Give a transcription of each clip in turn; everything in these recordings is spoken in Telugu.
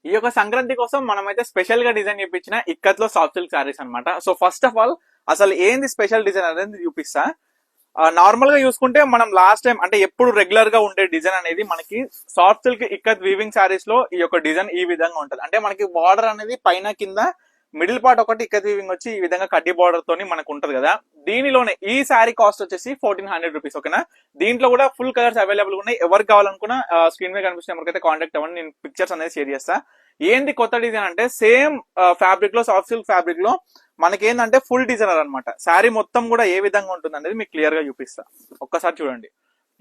ఈ యొక్క సంక్రాంతి కోసం మనమైతే స్పెషల్ గా డిజైన్ చేయించిన ఇక్కత్లో సాఫ్ట్ సిల్క్ సారీస్ అన్నమాట. సో ఫస్ట్ ఆఫ్ ఆల్ అసలు ఏంది స్పెషల్ డిజైన్ అనేది చూపిస్తా. నార్మల్ గా చూసుకుంటే మనం లాస్ట్ టైం అంటే ఎప్పుడు రెగ్యులర్ గా ఉండే డిజైన్ అనేది మనకి soft silk ikat weaving saris లో ఈ యొక్క డిజైన్ ఈ విధంగా ఉంటది. అంటే మనకి బార్డర్ అనేది పైన కింద మిడిల్ పార్ట్ ఒకటి ఇక్కత్ వీవింగ్ వచ్చి ఈ విధంగా కడ్డీ బార్డర్ తోని మనకు ఉంటది కదా. దీనిలోనే ఈ శారీ కాస్ట్ వచ్చేసి 1400 రూపీస్. ఓకేనా, దీంట్లో కూడా ఫుల్ కలర్స్ అవైలబుల్ ఉన్నాయి. ఎవరికి కావాలనుకున్నా స్క్రీన్ మీద కనిపిస్తున్న ఎవరికైతే కాంటాక్ట్ అవ్వండి, నేను పిక్చర్స్ అనేది షేర్ చేస్తా. ఏంది కొత్త డిజైన్ అంటే సేమ్ ఫ్యాబ్రిక్ లో సాఫ్ట్ సిల్క్ ఫ్యాబ్రిక్ లో మనకి ఏంటంటే ఫుల్ డిజైనర్ అనమాట. శారీ మొత్తం కూడా ఏ విధంగా ఉంటుంది అనేది మీకు క్లియర్ గా చూపిస్తా. ఒక్కసారి చూడండి,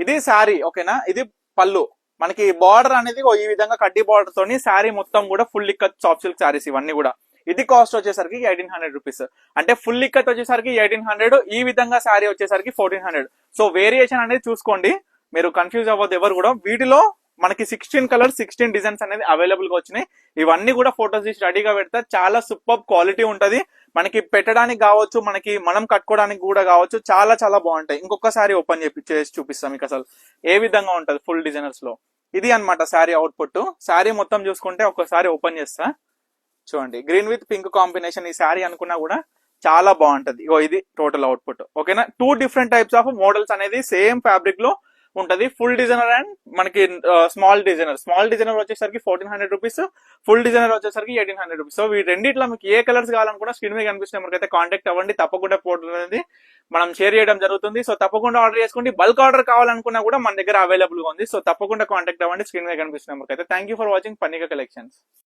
ఇది శారీ. ఓకేనా, ఇది పళ్ళు. మనకి బార్డర్ అనేది ఈ విధంగా కడ్డీ బార్డర్ తోని శారీ మొత్తం కూడా full ikat soft silk saris ఇవన్నీ కూడా. ఇది కాస్ట్ వచ్చేసరికి 1800 రూపీస్. అంటే ఫుల్ ఇక్కత్ వచ్చేసరికి 1800, ఈ విధంగా శారీ వచ్చేసరికి 1400. సో వేరియేషన్ అనేది చూసుకోండి, మీరు కన్ఫ్యూజ్ అవ్వద్దు ఎవరు కూడా. వీటిలో మనకి 16 కలర్స్ 16 డిజైన్స్ అనేది అవైలబుల్ గా వచ్చినాయి. ఇవన్నీ కూడా ఫోటోస్ తీసి రెడీగా పెడతా. చాలా సూపర్ క్వాలిటీ ఉంటది. మనకి పెట్టడానికి కావచ్చు, మనకి మనం కట్టుకోవడానికి కూడా కావచ్చు, చాలా చాలా బాగుంటాయి. ఇంకొకసారి ఓపెన్ చేసి చూపిస్తాం మీకు అసలు ఏ విధంగా ఉంటది ఫుల్ డిజైనర్స్ లో. ఇది అన్నమాట శారీ అవుట్పుట్. శారీ మొత్తం చూసుకుంటే ఒక్కసారి ఓపెన్ చేస్తా. చూడండి, గ్రీన్ విత్ పింక్ కాంబినేషన్ ఈ శారీ అనుకున్నా కూడా చాలా బాగుంటది. ఇగో ఇది టోటల్ అవుట్పుట్. ఓకేనా, 2 డిఫరెంట్ టైప్స్ ఆఫ్ మోడల్స్ అనేది సేమ్ ఫ్యాబ్రిక్ లో ఉంటది. ఫుల్ డిజైనర్ అండ్ మనకి స్మాల్ డిజైనర్. స్మాల్ డిజైనర్ వచ్చేసరికి 1400 రూపీస్, ఫుల్ డిజైనర్ వచ్చేసరికి 1800 రూపీస్. సో ఈ రెండిట్లో మీకు ఏ కలర్స్ కావాలనుకున్నా స్క్రీన్ మీద కనిపిస్తున్న మనకైతే కాంటాక్ట్ అవ్వండి. తప్పకుండా ఫోటో అనేది మనం షేర్ చేయడం జరుగుతుంది. సో తప్పకుండా ఆర్డర్ చేసుకోండి. బల్క్ ఆర్డర్ కావాలనుకున్నా కూడా మన దగ్గర అవైలబుల్ గా ఉంది. సో తప్పకుండా కాంటాక్ట్ అవ్వండి స్క్రీన్ మీద కనిపిస్తున్న మనకైతే. థ్యాంక్ యూ ఫర్ వాచింగ్ పన్నిక కలెక్షన్స్.